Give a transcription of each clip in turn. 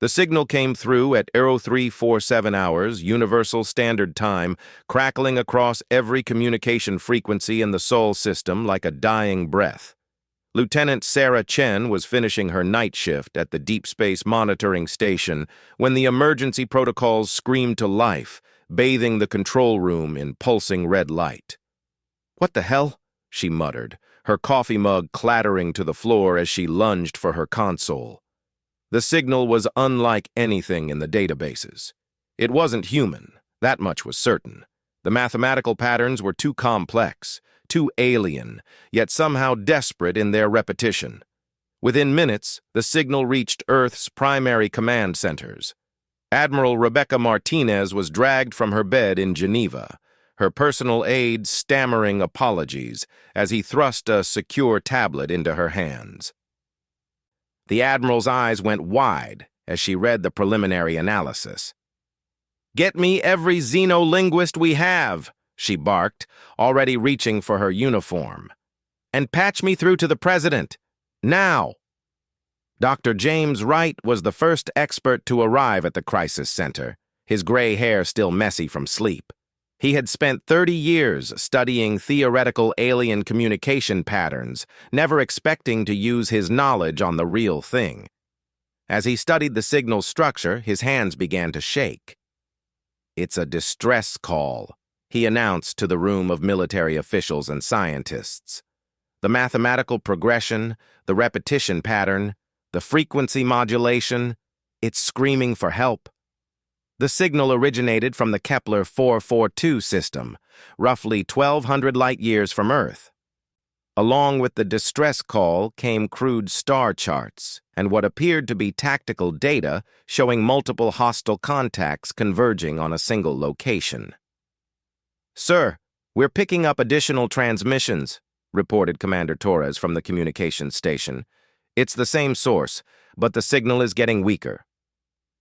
The signal came through at 0347 hours, Universal Standard Time, crackling across every communication frequency in the Sol system like a dying breath. Lieutenant Sarah Chen was finishing her night shift at the Deep Space Monitoring Station when the emergency protocols screamed to life, bathing the control room in pulsing red light. "What the hell?" she muttered, her coffee mug clattering to the floor as she lunged for her console. The signal was unlike anything in the databases. It wasn't human, that much was certain. The mathematical patterns were too complex, too alien, yet somehow desperate in their repetition. Within minutes, the signal reached Earth's primary command centers. Admiral Rebecca Martinez was dragged from her bed in Geneva, her personal aide stammering apologies as he thrust a secure tablet into her hands. The Admiral's eyes went wide as she read the preliminary analysis. "Get me every xenolinguist we have," she barked, already reaching for her uniform. "And patch me through to the President. Now!" Dr. James Wright was the first expert to arrive at the crisis center, his gray hair still messy from sleep. He had spent 30 years studying theoretical alien communication patterns, never expecting to use his knowledge on the real thing. As he studied the signal's structure, his hands began to shake. "It's a distress call," he announced to the room of military officials and scientists. "The mathematical progression, the repetition pattern, the frequency modulation, it's screaming for help." The signal originated from the Kepler 442 system, roughly 1,200 light-years from Earth. Along with the distress call came crude star charts and what appeared to be tactical data showing multiple hostile contacts converging on a single location. "Sir, we're picking up additional transmissions," reported Commander Torres from the communications station. "It's the same source, but the signal is getting weaker."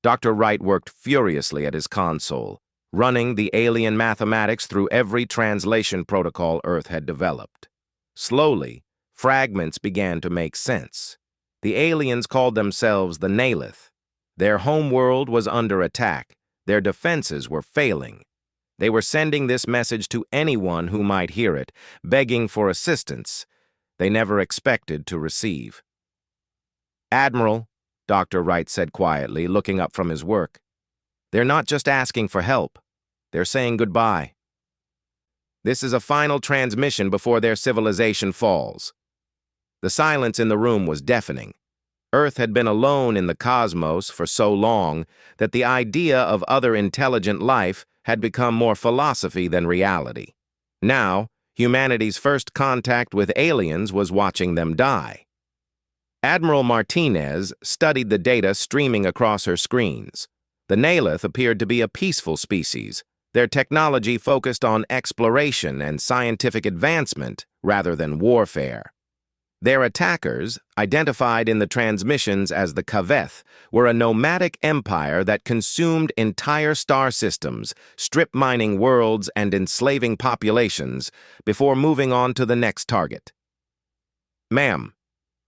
Dr. Wright worked furiously at his console, running the alien mathematics through every translation protocol Earth had developed. Slowly, fragments began to make sense. The aliens called themselves the Nalith. Their homeworld was under attack. Their defenses were failing. They were sending this message to anyone who might hear it, begging for assistance they never expected to receive. "Admiral," Dr. Wright said quietly, looking up from his work, "they're not just asking for help. They're saying goodbye. This is a final transmission before their civilization falls." The silence in the room was deafening. Earth had been alone in the cosmos for so long that the idea of other intelligent life had become more philosophy than reality. Now, humanity's first contact with aliens was watching them die. Admiral Martinez studied the data streaming across her screens. The Nalith appeared to be a peaceful species. Their technology focused on exploration and scientific advancement rather than warfare. Their attackers, identified in the transmissions as the Kaveth, were a nomadic empire that consumed entire star systems, strip-mining worlds and enslaving populations before moving on to the next target. "Ma'am,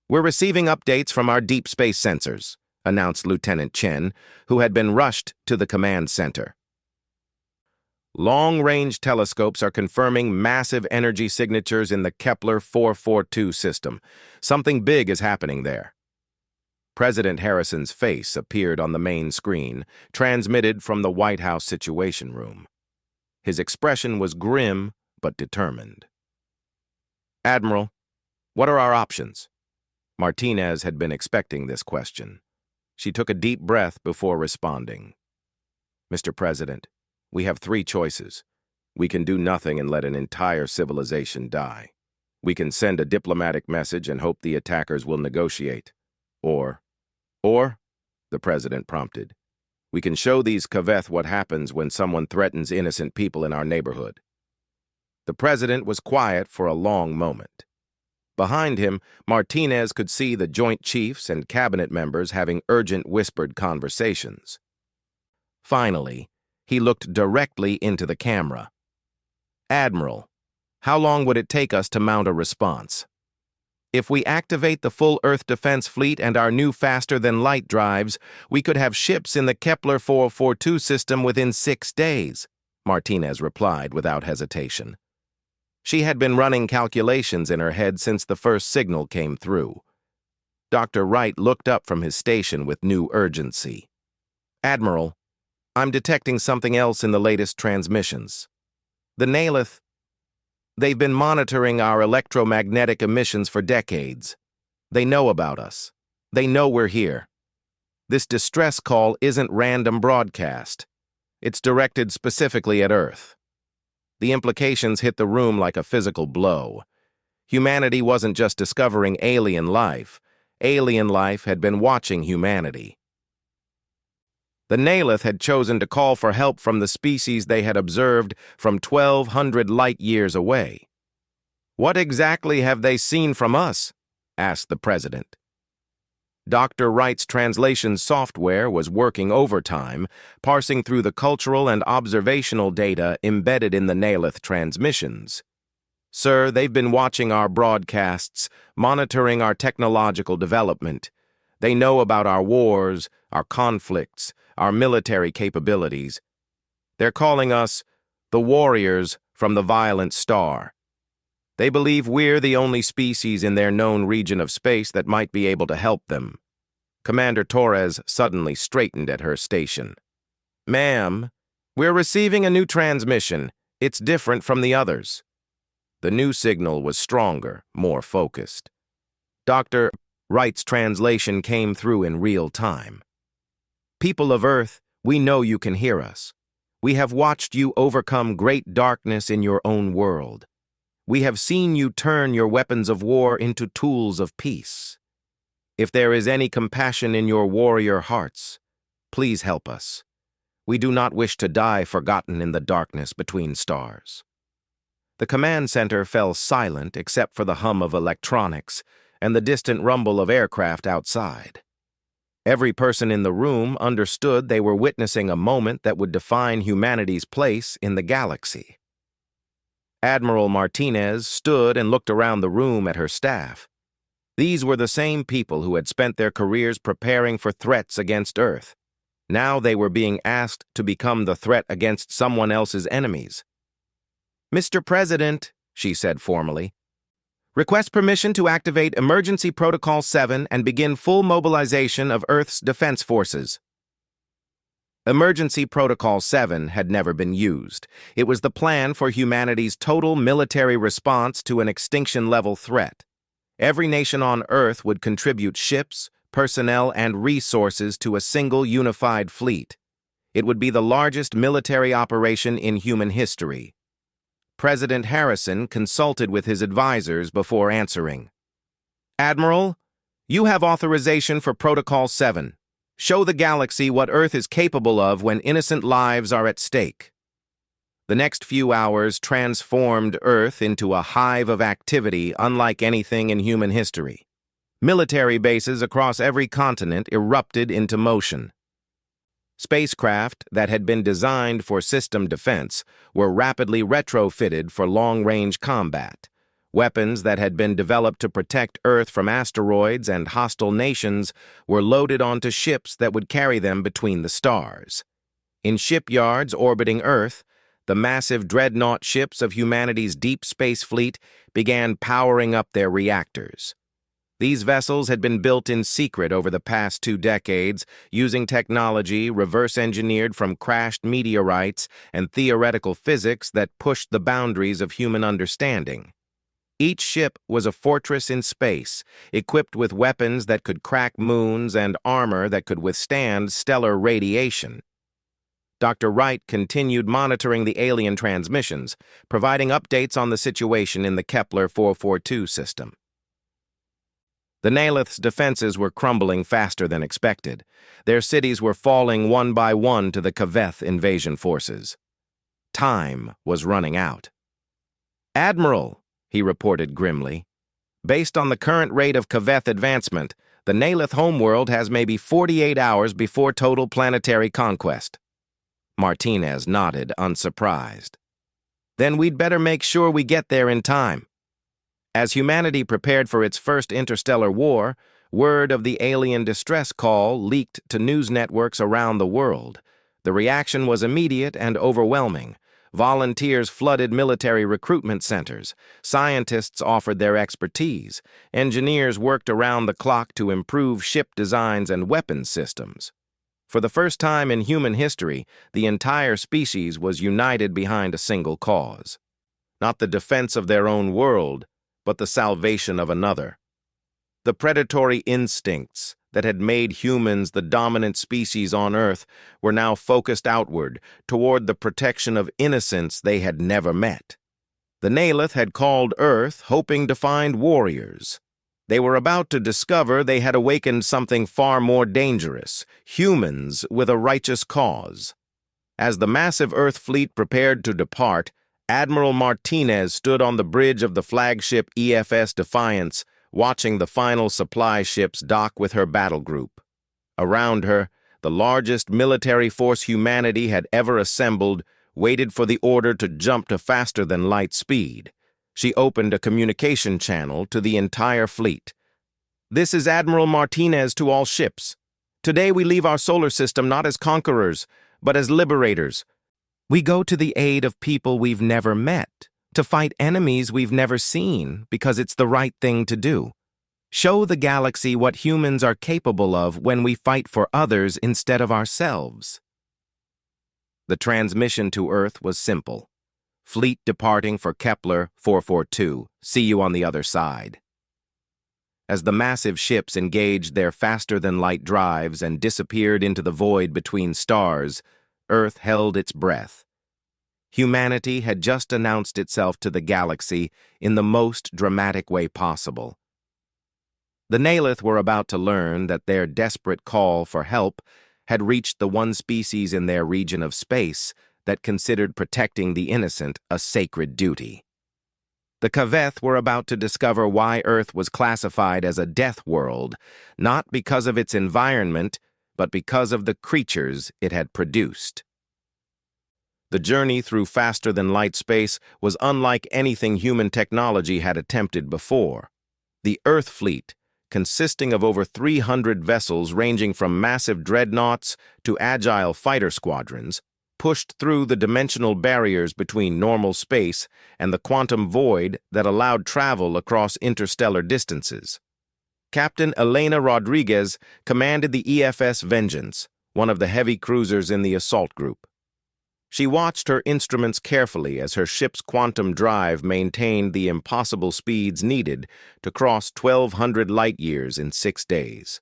we're receiving updates from our deep space sensors," announced Lieutenant Chen, who had been rushed to the command center. "Long-range telescopes are confirming massive energy signatures in the Kepler 442 system. Something big is happening there." President Harrison's face appeared on the main screen, transmitted from the White House Situation Room. His expression was grim but determined. "Admiral, what are our options?" Martinez had been expecting this question. She took a deep breath before responding. "Mr. President, we have 3 choices. We can do nothing and let an entire civilization die. We can send a diplomatic message and hope the attackers will negotiate. Or, the President prompted, we can show these Kaveth what happens when someone threatens innocent people in our neighborhood." The President was quiet for a long moment. Behind him, Martinez could see the Joint Chiefs and cabinet members having urgent whispered conversations. Finally, he looked directly into the camera. "Admiral, how long would it take us to mount a response?" If we activate the full Earth defense fleet and our new faster-than-light drives, we could have ships in the Kepler 442 system within 6 days, Martinez replied without hesitation. She had been running calculations in her head since the first signal came through. Dr. Wright looked up from his station with new urgency. Admiral, I'm detecting something else in the latest transmissions. The Nalith, they've been monitoring our electromagnetic emissions for decades. They know about us. They know we're here. This distress call isn't random broadcast. It's directed specifically at Earth. The implications hit the room like a physical blow. Humanity wasn't just discovering alien life. Alien life had been watching humanity. The Nalith had chosen to call for help from the species they had observed from 1,200 light-years away. "What exactly have they seen from us?" asked the President. Dr. Wright's translation software was working overtime, parsing through the cultural and observational data embedded in the Nalith transmissions. "Sir, they've been watching our broadcasts, monitoring our technological development. They know about our wars, our conflicts, our military capabilities. They're calling us the warriors from the violent star. They believe we're the only species in their known region of space that might be able to help them." Commander Torres suddenly straightened at her station. "Ma'am, we're receiving a new transmission. It's different from the others." The new signal was stronger, more focused. Dr. Wright's translation came through in real time. "People of Earth, we know you can hear us. We have watched you overcome great darkness in your own world. We have seen you turn your weapons of war into tools of peace. If there is any compassion in your warrior hearts, please help us. We do not wish to die forgotten in the darkness between stars." The command center fell silent except for the hum of electronics and the distant rumble of aircraft outside. Every person in the room understood they were witnessing a moment that would define humanity's place in the galaxy. Admiral Martinez stood and looked around the room at her staff. These were the same people who had spent their careers preparing for threats against Earth. Now they were being asked to become the threat against someone else's enemies. "Mr. President," she said formally, "request permission to activate Emergency Protocol 7 and begin full mobilization of Earth's defense forces." Emergency Protocol 7 had never been used. It was the plan for humanity's total military response to an extinction-level threat. Every nation on Earth would contribute ships, personnel, and resources to a single unified fleet. It would be the largest military operation in human history. President Harrison consulted with his advisors before answering. "Admiral, you have authorization for Protocol 7. Show the galaxy what Earth is capable of when innocent lives are at stake." The next few hours transformed Earth into a hive of activity unlike anything in human history. Military bases across every continent erupted into motion. Spacecraft that had been designed for system defense were rapidly retrofitted for long-range combat. Weapons that had been developed to protect Earth from asteroids and hostile nations were loaded onto ships that would carry them between the stars. In shipyards orbiting Earth, the massive dreadnought ships of humanity's deep space fleet began powering up their reactors. These vessels had been built in secret over the past 2 decades, using technology reverse-engineered from crashed meteorites and theoretical physics that pushed the boundaries of human understanding. Each ship was a fortress in space, equipped with weapons that could crack moons and armor that could withstand stellar radiation. Dr. Wright continued monitoring the alien transmissions, providing updates on the situation in the Kepler 442 system. The Nalith's defenses were crumbling faster than expected. Their cities were falling one by one to the Kaveth invasion forces. Time was running out. "Admiral," he reported grimly, "based on the current rate of Kaveth advancement, the Nalith homeworld has maybe 48 hours before total planetary conquest." Martinez nodded, unsurprised. "Then we'd better make sure we get there in time." As humanity prepared for its first interstellar war, word of the alien distress call leaked to news networks around the world. The reaction was immediate and overwhelming. Volunteers flooded military recruitment centers. Scientists offered their expertise. Engineers worked around the clock to improve ship designs and weapons systems. For the first time in human history, the entire species was united behind a single cause. Not the defense of their own world, but the salvation of another. The predatory instincts that had made humans the dominant species on Earth were now focused outward, toward the protection of innocents they had never met. The Nalith had called Earth, hoping to find warriors. They were about to discover they had awakened something far more dangerous, humans with a righteous cause. As the massive Earth fleet prepared to depart, Admiral Martinez stood on the bridge of the flagship EFS Defiance, watching the final supply ships dock with her battle group. Around her, the largest military force humanity had ever assembled waited for the order to jump to faster-than-light speed. She opened a communication channel to the entire fleet. "This is Admiral Martinez to all ships. Today we leave our solar system not as conquerors, but as liberators. We go to the aid of people we've never met, to fight enemies we've never seen, because it's the right thing to do. Show the galaxy what humans are capable of when we fight for others instead of ourselves." The transmission to Earth was simple. "Fleet departing for Kepler 442. See you on the other side." As the massive ships engaged their faster-than-light drives and disappeared into the void between stars, Earth held its breath. Humanity had just announced itself to the galaxy in the most dramatic way possible. The Nalith were about to learn that their desperate call for help had reached the one species in their region of space that considered protecting the innocent a sacred duty. The Kaveth were about to discover why Earth was classified as a death world, not because of its environment, but because of the creatures it had produced. The journey through faster-than-light space was unlike anything human technology had attempted before. The Earth fleet, consisting of over 300 vessels ranging from massive dreadnoughts to agile fighter squadrons, pushed through the dimensional barriers between normal space and the quantum void that allowed travel across interstellar distances. Captain Elena Rodriguez commanded the EFS Vengeance, one of the heavy cruisers in the assault group. She watched her instruments carefully as her ship's quantum drive maintained the impossible speeds needed to cross 1,200 light-years in 6 days.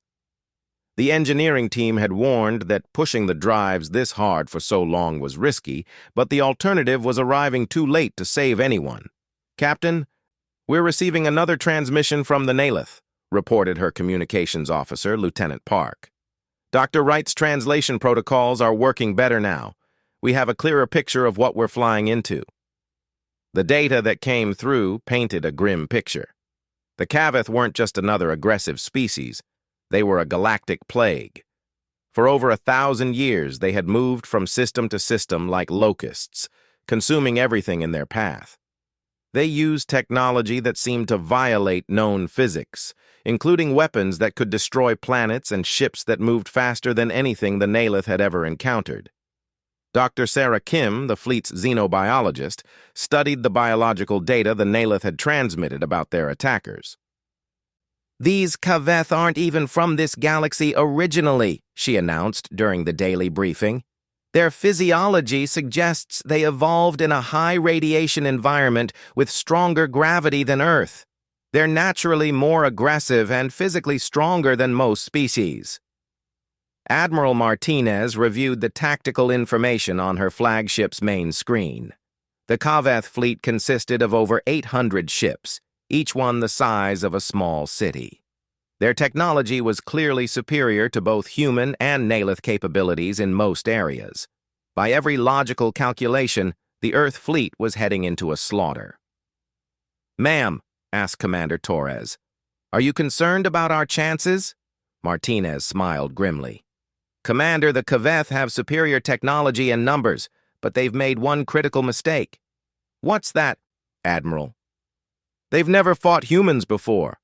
The engineering team had warned that pushing the drives this hard for so long was risky, but the alternative was arriving too late to save anyone. "Captain, we're receiving another transmission from the Nalith," reported her communications officer, Lieutenant Park. "Dr. Wright's translation protocols are working better now. We have a clearer picture of what we're flying into." The data that came through painted a grim picture. The Kaveth weren't just another aggressive species. They were a galactic plague. For over 1,000 years, they had moved from system to system like locusts, consuming everything in their path. They used technology that seemed to violate known physics, including weapons that could destroy planets and ships that moved faster than anything the Nalith had ever encountered. Dr. Sarah Kim, the fleet's xenobiologist, studied the biological data the Nalith had transmitted about their attackers. "These Kaveth aren't even from this galaxy originally," she announced during the daily briefing. "Their physiology suggests they evolved in a high-radiation environment with stronger gravity than Earth. They're naturally more aggressive and physically stronger than most species." Admiral Martinez reviewed the tactical information on her flagship's main screen. The Kaveth fleet consisted of over 800 ships, each one the size of a small city. Their technology was clearly superior to both human and Nalith capabilities in most areas. By every logical calculation, the Earth fleet was heading into a slaughter. "Ma'am," asked Commander Torres, "are you concerned about our chances?" Martinez smiled grimly. "Commander, the Kaveth have superior technology and numbers, but they've made one critical mistake." "What's that, Admiral?" They've never fought humans before.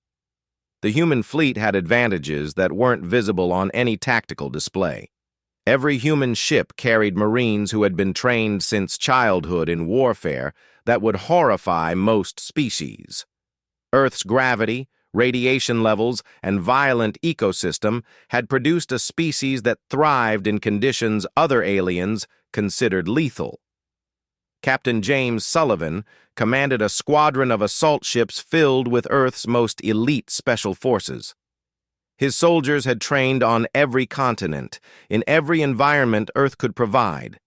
The human fleet had advantages that weren't visible on any tactical display. Every human ship carried Marines who had been trained since childhood in warfare that would horrify most species. Earth's gravity, radiation levels, and violent ecosystem had produced a species that thrived in conditions other aliens considered lethal. Captain James Sullivan commanded a squadron of assault ships filled with Earth's most elite special forces. His soldiers had trained on every continent, in every environment Earth could provide.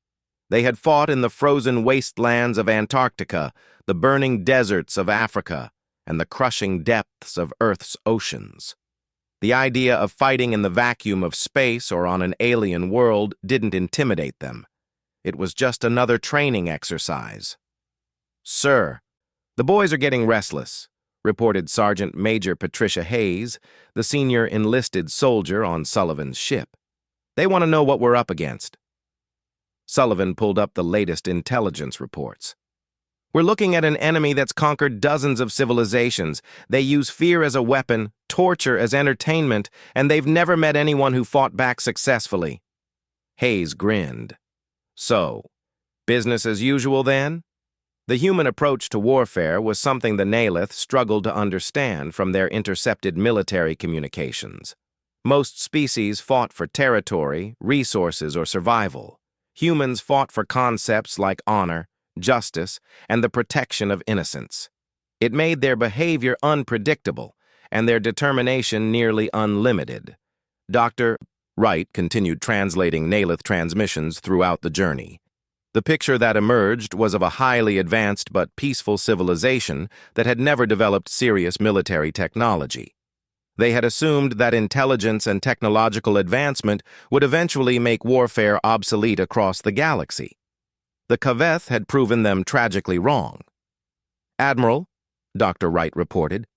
They had fought in the frozen wastelands of Antarctica, the burning deserts of Africa, and the crushing depths of Earth's oceans. The idea of fighting in the vacuum of space or on an alien world didn't intimidate them. It was just another training exercise. "Sir, the boys are getting restless," reported Sergeant Major Patricia Hayes, the senior enlisted soldier on Sullivan's ship. "They want to know what we're up against." Sullivan pulled up the latest intelligence reports. "We're looking at an enemy that's conquered dozens of civilizations. They use fear as a weapon, torture as entertainment, and they've never met anyone who fought back successfully." Hayes grinned. "So, business as usual then?" The human approach to warfare was something the Nalith struggled to understand from their intercepted military communications. Most species fought for territory, resources, or survival. Humans fought for concepts like honor, justice, and the protection of innocence. It made their behavior unpredictable and their determination nearly unlimited. Dr. Wright continued translating Nalith transmissions throughout the journey. The picture that emerged was of a highly advanced but peaceful civilization that had never developed serious military technology. They had assumed that intelligence and technological advancement would eventually make warfare obsolete across the galaxy. The Kaveth had proven them tragically wrong. "Admiral," Dr. Wright reported,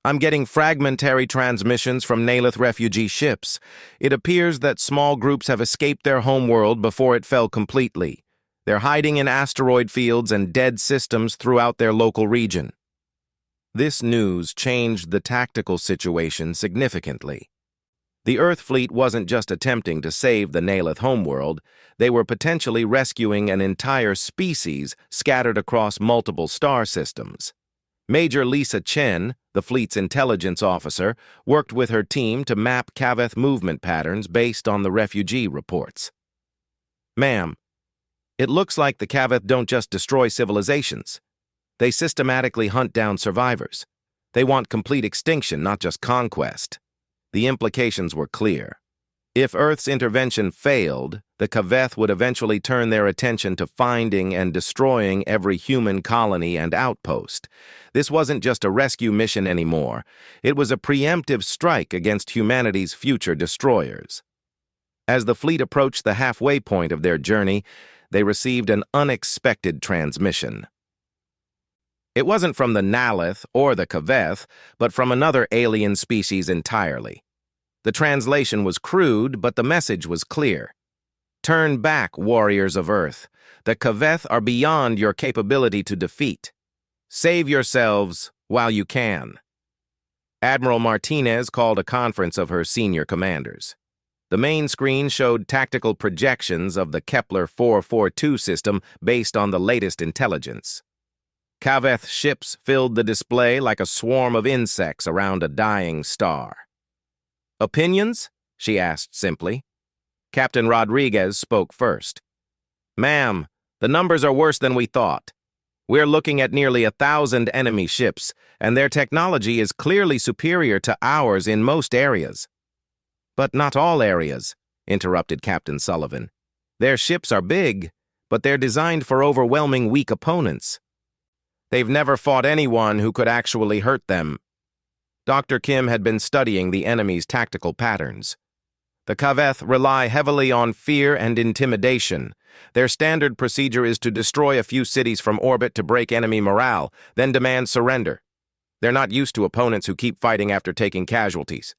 "I'm getting fragmentary transmissions from Nalith refugee ships. It appears that small groups have escaped their homeworld before it fell completely. They're hiding in asteroid fields and dead systems throughout their local region." This news changed the tactical situation significantly. The Earth fleet wasn't just attempting to save the Nalith homeworld, they were potentially rescuing an entire species scattered across multiple star systems. Major Lisa Chen, the fleet's intelligence officer, worked with her team to map Kaveth movement patterns based on the refugee reports. "Ma'am, it looks like the Kaveth don't just destroy civilizations. They systematically hunt down survivors. They want complete extinction, not just conquest." The implications were clear. If Earth's intervention failed, the Kaveth would eventually turn their attention to finding and destroying every human colony and outpost. This wasn't just a rescue mission anymore. It was a preemptive strike against humanity's future destroyers. As the fleet approached the halfway point of their journey, they received an unexpected transmission. It wasn't from the Nalith or the Kaveth, but from another alien species entirely. The translation was crude, but the message was clear. "Turn back, warriors of Earth. The Kaveth are beyond your capability to defeat. Save yourselves while you can." Admiral Martinez called a conference of her senior commanders. The main screen showed tactical projections of the Kepler 442 system based on the latest intelligence. Kaveth ships filled the display like a swarm of insects around a dying star. "Opinions?" she asked simply. Captain Rodriguez spoke first. "Ma'am, the numbers are worse than we thought. We're looking at nearly 1,000 enemy ships, and their technology is clearly superior to ours in most areas." "But not all areas," interrupted Captain Sullivan. "Their ships are big, but they're designed for overwhelming weak opponents. They've never fought anyone who could actually hurt them." Dr. Kim had been studying the enemy's tactical patterns. "The Kaveth rely heavily on fear and intimidation. Their standard procedure is to destroy a few cities from orbit to break enemy morale, then demand surrender. They're not used to opponents who keep fighting after taking casualties."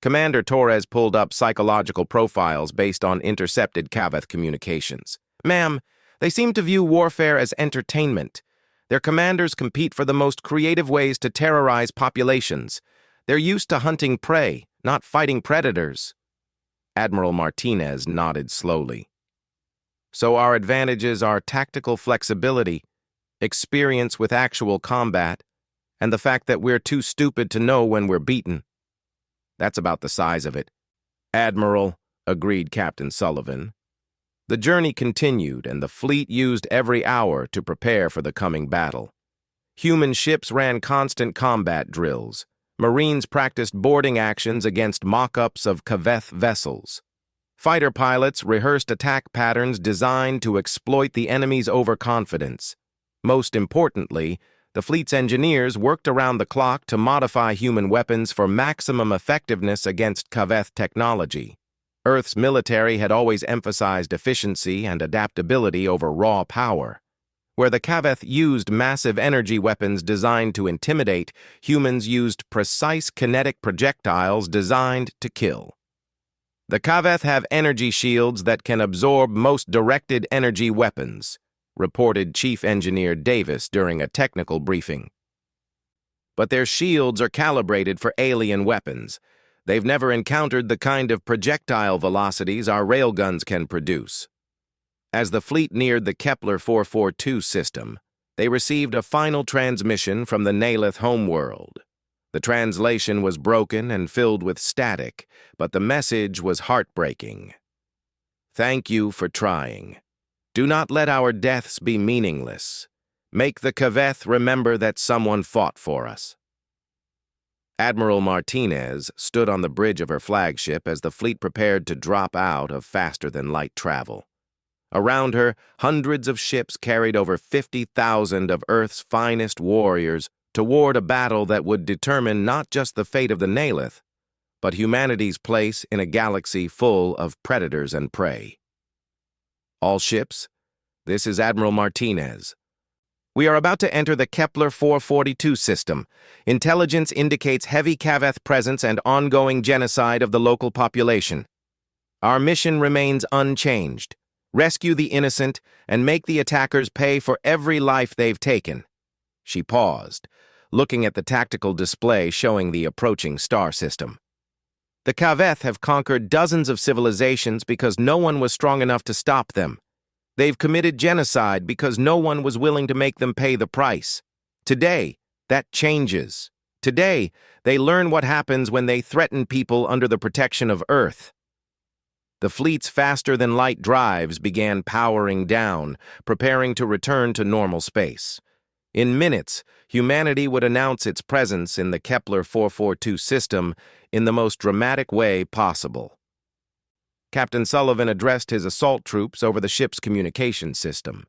Commander Torres pulled up psychological profiles based on intercepted Kaveth communications. "Ma'am, they seem to view warfare as entertainment. Their commanders compete for the most creative ways to terrorize populations. They're used to hunting prey, not fighting predators. Admiral Martinez nodded slowly. So our advantages are tactical flexibility, experience with actual combat, and the fact that we're too stupid to know when we're beaten. That's about the size of it. Admiral, agreed Captain Sullivan. The journey continued, and the fleet used every hour to prepare for the coming battle. Human ships ran constant combat drills. Marines practiced boarding actions against mock-ups of Kaveth vessels. Fighter pilots rehearsed attack patterns designed to exploit the enemy's overconfidence. Most importantly, the fleet's engineers worked around the clock to modify human weapons for maximum effectiveness against Kaveth technology. Earth's military had always emphasized efficiency and adaptability over raw power. Where the Kaveth used massive energy weapons designed to intimidate, humans used precise kinetic projectiles designed to kill. The Kaveth have energy shields that can absorb most directed energy weapons, reported Chief Engineer Davis during a technical briefing. But their shields are calibrated for alien weapons. They've never encountered the kind of projectile velocities our railguns can produce. As the fleet neared the Kepler 442 system, they received a final transmission from the Nalith homeworld. The translation was broken and filled with static, but the message was heartbreaking. Thank you for trying. Do not let our deaths be meaningless. Make the Kaveth remember that someone fought for us. Admiral Martinez stood on the bridge of her flagship as the fleet prepared to drop out of faster-than-light travel. Around her, hundreds of ships carried over 50,000 of Earth's finest warriors toward a battle that would determine not just the fate of the Nalith, but humanity's place in a galaxy full of predators and prey. All ships, this is Admiral Martinez. We are about to enter the Kepler 442 system. Intelligence indicates heavy Kaveth presence and ongoing genocide of the local population. Our mission remains unchanged. Rescue the innocent and make the attackers pay for every life they've taken. She paused, looking at the tactical display showing the approaching star system. The Kaveth have conquered dozens of civilizations because no one was strong enough to stop them. They've committed genocide because no one was willing to make them pay the price. Today, that changes. Today, they learn what happens when they threaten people under the protection of Earth. The fleet's faster-than-light drives began powering down, preparing to return to normal space. In minutes, humanity would announce its presence in the Kepler 442 system in the most dramatic way possible. Captain Sullivan addressed his assault troops over the ship's communication system.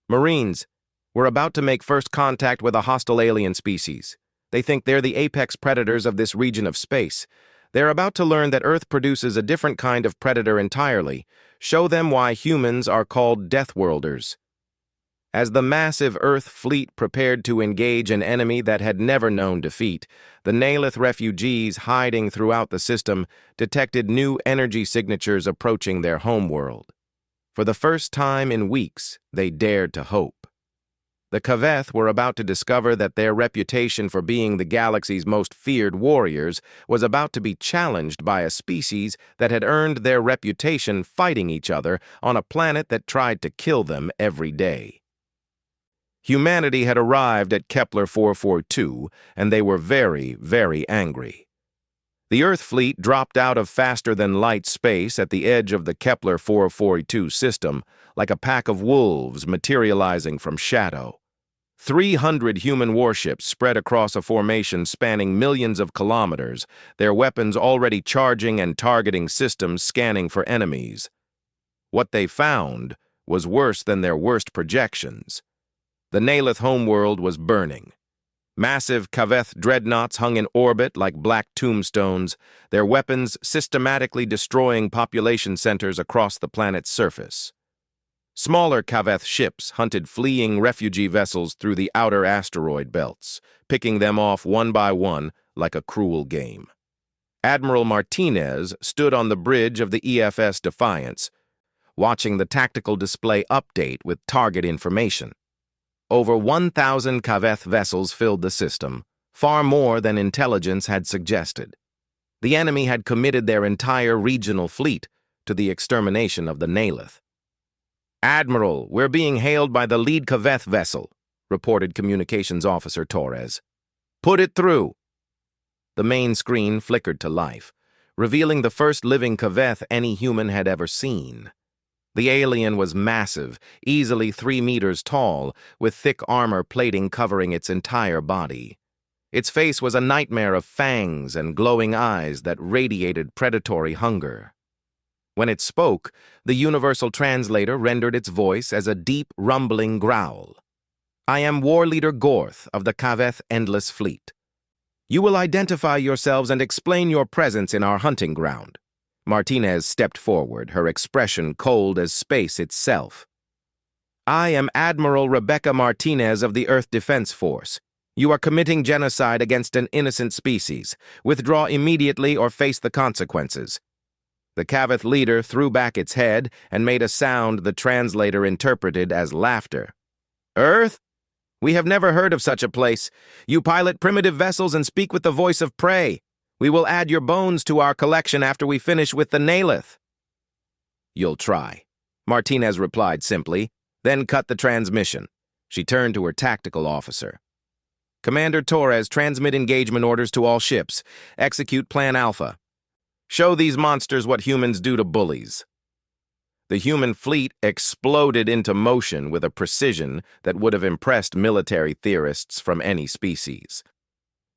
Marines, we're about to make first contact with a hostile alien species. They think they're the apex predators of this region of space. They're about to learn that Earth produces a different kind of predator entirely. Show them why humans are called Deathworlders. As the massive Earth fleet prepared to engage an enemy that had never known defeat, the Nalith refugees hiding throughout the system detected new energy signatures approaching their homeworld. For the first time in weeks, they dared to hope. The Kaveth were about to discover that their reputation for being the galaxy's most feared warriors was about to be challenged by a species that had earned their reputation fighting each other on a planet that tried to kill them every day. Humanity had arrived at Kepler 442, and they were very, very angry. The Earth fleet dropped out of faster-than-light space at the edge of the Kepler 442 system, like a pack of wolves materializing from shadow. 300 human warships spread across a formation spanning millions of kilometers, their weapons already charging and targeting systems scanning for enemies. What they found was worse than their worst projections. The Nalith homeworld was burning. Massive Kaveth dreadnoughts hung in orbit like black tombstones, their weapons systematically destroying population centers across the planet's surface. Smaller Kaveth ships hunted fleeing refugee vessels through the outer asteroid belts, picking them off one by one like a cruel game. Admiral Martinez stood on the bridge of the EFS Defiance, watching the tactical display update with target information. Over 1,000 Kaveth vessels filled the system, far more than intelligence had suggested. The enemy had committed their entire regional fleet to the extermination of the Nalith. "Admiral, we're being hailed by the lead Kaveth vessel," reported Communications Officer Torres. "Put it through." The main screen flickered to life, revealing the first living Kaveth any human had ever seen. The alien was massive, easily 3 meters tall, with thick armor plating covering its entire body. Its face was a nightmare of fangs and glowing eyes that radiated predatory hunger. When it spoke, the universal translator rendered its voice as a deep, rumbling growl. "I am War Leader Gorth of the Kaveth Endless Fleet. You will identify yourselves and explain your presence in our hunting ground." Martinez stepped forward, her expression cold as space itself. "I am Admiral Rebecca Martinez of the Earth Defense Force. You are committing genocide against an innocent species. Withdraw immediately or face the consequences." The Kaveth leader threw back its head and made a sound the translator interpreted as laughter. "Earth? We have never heard of such a place. You pilot primitive vessels and speak with the voice of prey. We will add your bones to our collection after we finish with the Nalith." "You'll try," Martinez replied simply, then cut the transmission. She turned to her tactical officer. "Commander Torres, transmit engagement orders to all ships. Execute Plan Alpha. Show these monsters what humans do to bullies." The human fleet exploded into motion with a precision that would have impressed military theorists from any species.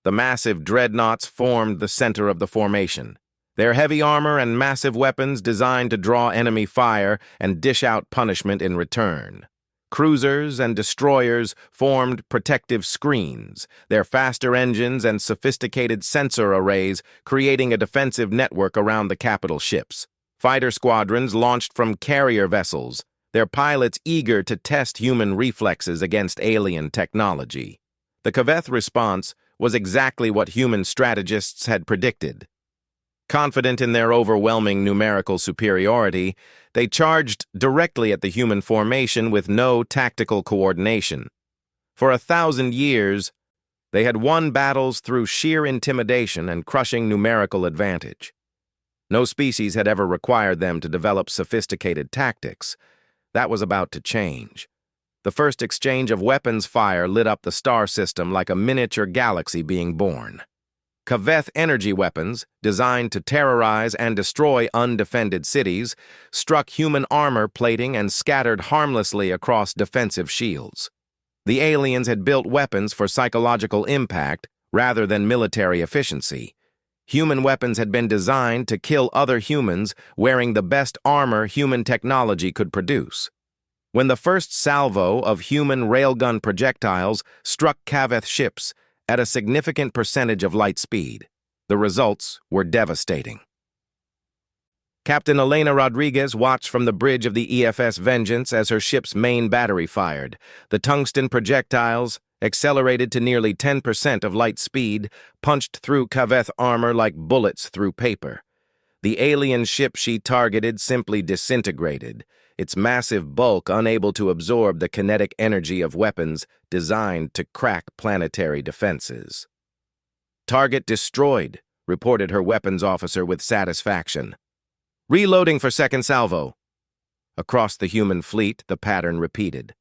The massive dreadnoughts formed the center of the formation, their heavy armor and massive weapons designed to draw enemy fire and dish out punishment in return. Cruisers and destroyers formed protective screens, their faster engines and sophisticated sensor arrays creating a defensive network around the capital ships. Fighter squadrons launched from carrier vessels, their pilots eager to test human reflexes against alien technology. The Kaveth response was exactly what human strategists had predicted. Confident in their overwhelming numerical superiority, they charged directly at the human formation with no tactical coordination. For 1,000 years, they had won battles through sheer intimidation and crushing numerical advantage. No species had ever required them to develop sophisticated tactics. That was about to change. The first exchange of weapons fire lit up the star system like a miniature galaxy being born. Kaveth energy weapons, designed to terrorize and destroy undefended cities, struck human armor plating and scattered harmlessly across defensive shields. The aliens had built weapons for psychological impact rather than military efficiency. Human weapons had been designed to kill other humans wearing the best armor human technology could produce. When the first salvo of human railgun projectiles struck Kaveth ships at a significant percentage of light speed, the results were devastating. Captain Elena Rodriguez watched from the bridge of the EFS Vengeance as her ship's main battery fired. The tungsten projectiles, accelerated to nearly 10% of light speed, punched through Kaveth armor like bullets through paper. The alien ship she targeted simply disintegrated, its massive bulk unable to absorb the kinetic energy of weapons designed to crack planetary defenses. "Target destroyed," reported her weapons officer with satisfaction. "Reloading for second salvo." Across the human fleet, the pattern repeated.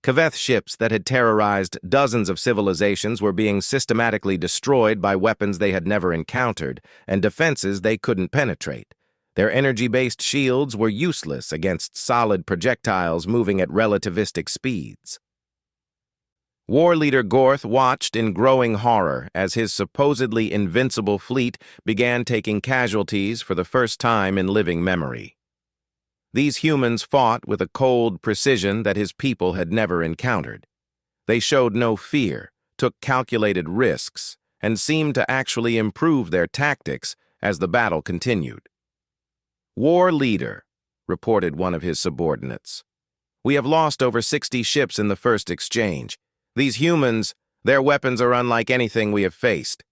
Kaveth ships that had terrorized dozens of civilizations were being systematically destroyed by weapons they had never encountered and defenses they couldn't penetrate. Their energy-based shields were useless against solid projectiles moving at relativistic speeds. War Leader Gorth watched in growing horror as his supposedly invincible fleet began taking casualties for the first time in living memory. These humans fought with a cold precision that his people had never encountered. They showed no fear, took calculated risks, and seemed to actually improve their tactics as the battle continued. "War Leader," reported one of his subordinates. "We have lost over 60 ships in the first exchange. These humans, their weapons are unlike anything we have faced."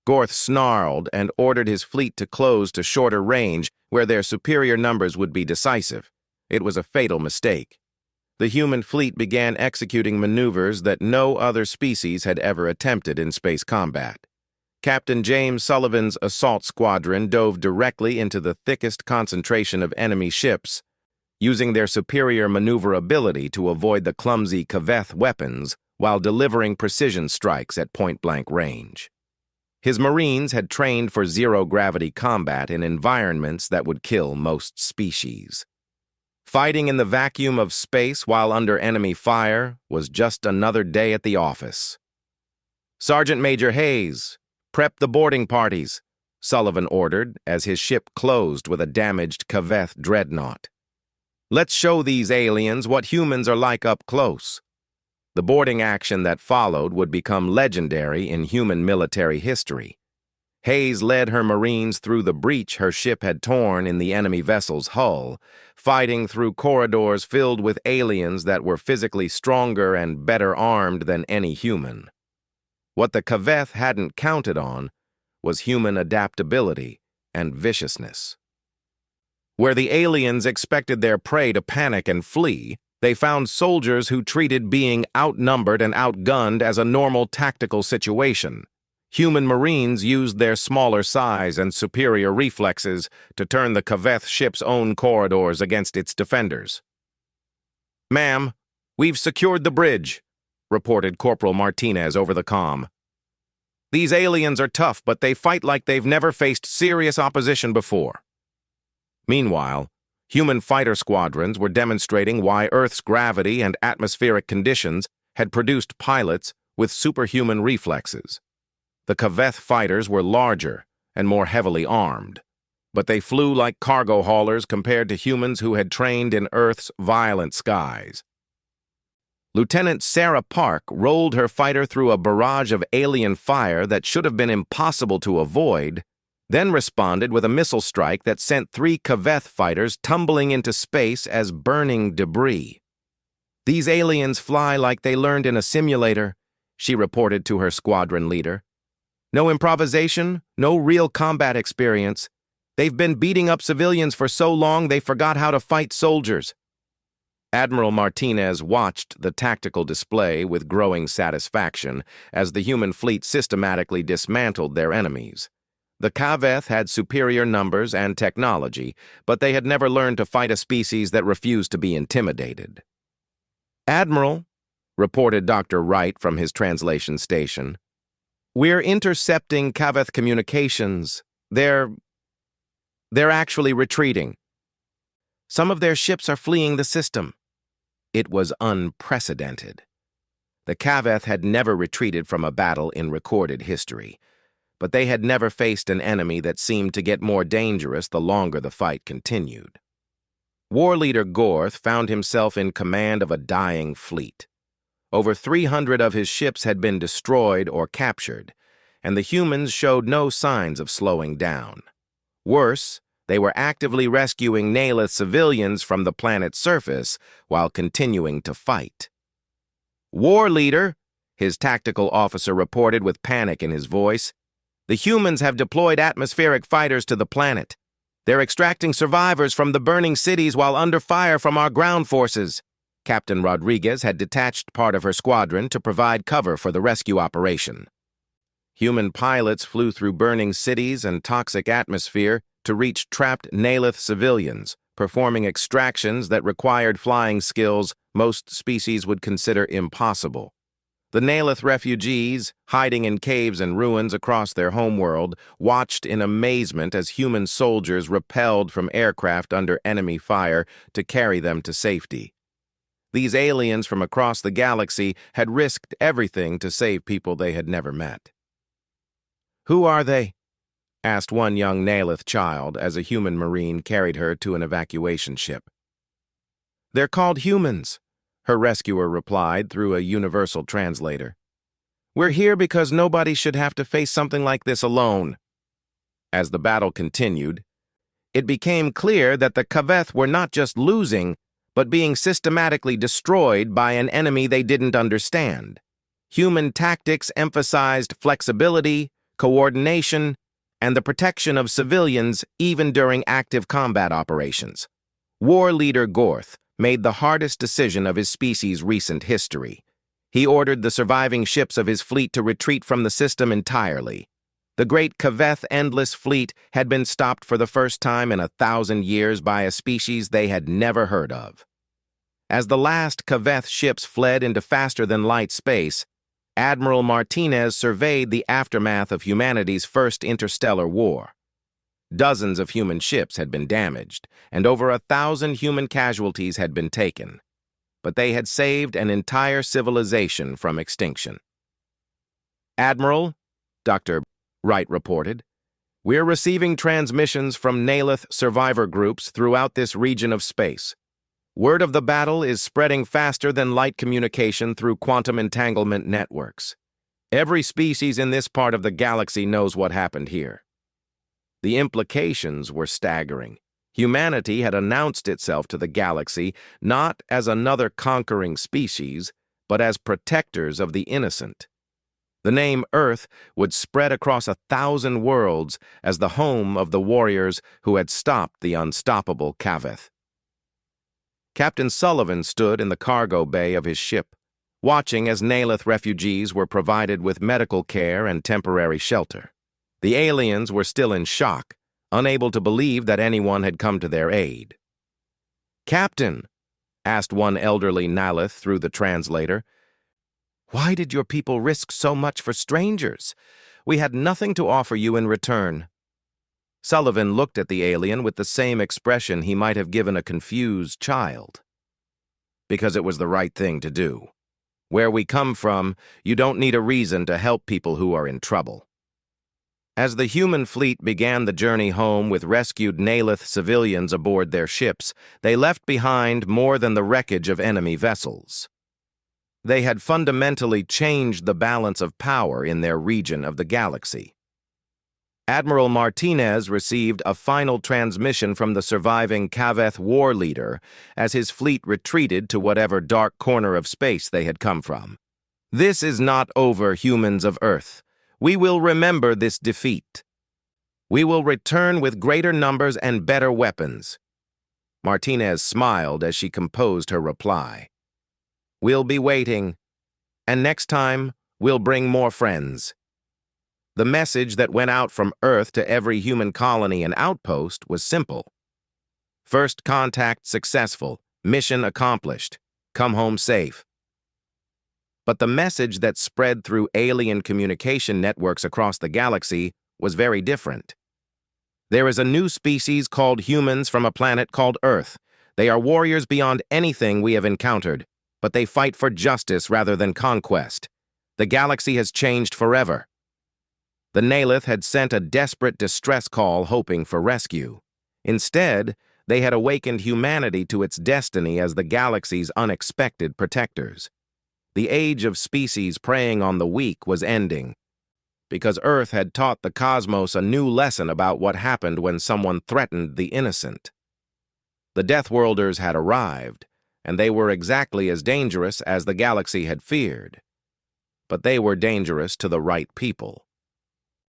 Gorth snarled and ordered his fleet to close to shorter range where their superior numbers would be decisive. It was a fatal mistake. The human fleet began executing maneuvers that no other species had ever attempted in space combat. Captain James Sullivan's assault squadron dove directly into the thickest concentration of enemy ships, using their superior maneuverability to avoid the clumsy Kaveth weapons while delivering precision strikes at point-blank range. His Marines had trained for zero-gravity combat in environments that would kill most species. Fighting in the vacuum of space while under enemy fire was just another day at the office. "Sergeant Major Hayes, prep the boarding parties," Sullivan ordered as his ship closed with a damaged Kaveth dreadnought. "Let's show these aliens what humans are like up close." The boarding action that followed would become legendary in human military history. Hayes led her Marines through the breach her ship had torn in the enemy vessel's hull, fighting through corridors filled with aliens that were physically stronger and better armed than any human. What the Kaveth hadn't counted on was human adaptability and viciousness. Where the aliens expected their prey to panic and flee, they found soldiers who treated being outnumbered and outgunned as a normal tactical situation. Human Marines used their smaller size and superior reflexes to turn the Kaveth ship's own corridors against its defenders. "Ma'am, we've secured the bridge," reported Corporal Martinez over the comm. "These aliens are tough, but they fight like they've never faced serious opposition before." Meanwhile, human fighter squadrons were demonstrating why Earth's gravity and atmospheric conditions had produced pilots with superhuman reflexes. The Kaveth fighters were larger and more heavily armed, but they flew like cargo haulers compared to humans who had trained in Earth's violent skies. Lieutenant Sarah Park rolled her fighter through a barrage of alien fire that should have been impossible to avoid, then responded with a missile strike that sent 3 Kaveth fighters tumbling into space as burning debris. "These aliens fly like they learned in a simulator," she reported to her squadron leader. "No improvisation, no real combat experience. They've been beating up civilians for so long they forgot how to fight soldiers." Admiral Martinez watched the tactical display with growing satisfaction as the human fleet systematically dismantled their enemies. The Kaveth had superior numbers and technology, but they had never learned to fight a species that refused to be intimidated. "Admiral," reported Dr. Wright from his translation station, "we're intercepting Kaveth communications. They're actually retreating. Some of their ships are fleeing the system." It was unprecedented. The Kaveth had never retreated from a battle in recorded history, but they had never faced an enemy that seemed to get more dangerous the longer the fight continued. War leader Gorth found himself in command of a dying fleet. Over 300 of his ships had been destroyed or captured, and the humans showed no signs of slowing down. Worse, they were actively rescuing Nalith civilians from the planet's surface while continuing to fight. "War leader," his tactical officer reported with panic in his voice, "the humans have deployed atmospheric fighters to the planet. They're extracting survivors from the burning cities while under fire from our ground forces." Captain Rodriguez had detached part of her squadron to provide cover for the rescue operation. Human pilots flew through burning cities and toxic atmosphere to reach trapped Nalith civilians, performing extractions that required flying skills most species would consider impossible. The Nalith refugees, hiding in caves and ruins across their homeworld, watched in amazement as human soldiers repelled from aircraft under enemy fire to carry them to safety. These aliens from across the galaxy had risked everything to save people they had never met. "Who are they?" asked one young Nalith child as a human Marine carried her to an evacuation ship. "They're called humans," her rescuer replied through a universal translator. "We're here because nobody should have to face something like this alone." As the battle continued, it became clear that the Kaveth were not just losing, but being systematically destroyed by an enemy they didn't understand. Human tactics emphasized flexibility, coordination, and the protection of civilians even during active combat operations. War leader Gorth, made the hardest decision of his species' recent history. He ordered the surviving ships of his fleet to retreat from the system entirely. The great Kaveth Endless Fleet had been stopped for the first time in 1,000 years by a species they had never heard of. As the last Kaveth ships fled into faster-than-light space, Admiral Martinez surveyed the aftermath of humanity's first interstellar war. Dozens of human ships had been damaged, and over 1,000 human casualties had been taken. But they had saved an entire civilization from extinction. "Admiral," Dr. Wright reported, "we're receiving transmissions from Nalith survivor groups throughout this region of space. Word of the battle is spreading faster than light communication through quantum entanglement networks. Every species in this part of the galaxy knows what happened here." The implications were staggering. Humanity had announced itself to the galaxy not as another conquering species, but as protectors of the innocent. The name Earth would spread across 1,000 worlds as the home of the warriors who had stopped the unstoppable Kaveth. Captain Sullivan stood in the cargo bay of his ship, watching as Nalith refugees were provided with medical care and temporary shelter. The aliens were still in shock, unable to believe that anyone had come to their aid. "Captain," asked one elderly Nalith through the translator, "why did your people risk so much for strangers? We had nothing to offer you in return." Sullivan looked at the alien with the same expression he might have given a confused child. "Because it was the right thing to do. Where we come from, you don't need a reason to help people who are in trouble." As the human fleet began the journey home with rescued Nalith civilians aboard their ships, they left behind more than the wreckage of enemy vessels. They had fundamentally changed the balance of power in their region of the galaxy. Admiral Martinez received a final transmission from the surviving Kaveth war leader as his fleet retreated to whatever dark corner of space they had come from. "This is not over, humans of Earth. We will remember this defeat. We will return with greater numbers and better weapons." Martinez smiled as she composed her reply. "We'll be waiting, and next time we'll bring more friends." The message that went out from Earth to every human colony and outpost was simple. First contact successful, mission accomplished, come home safe. But the message that spread through alien communication networks across the galaxy was very different. "There is a new species called humans from a planet called Earth. They are warriors beyond anything we have encountered, but they fight for justice rather than conquest. The galaxy has changed forever." The Nalith had sent a desperate distress call hoping for rescue. Instead, they had awakened humanity to its destiny as the galaxy's unexpected protectors. The age of species preying on the weak was ending, because Earth had taught the cosmos a new lesson about what happened when someone threatened the innocent. The Deathworlders had arrived, and they were exactly as dangerous as the galaxy had feared. But they were dangerous to the right people.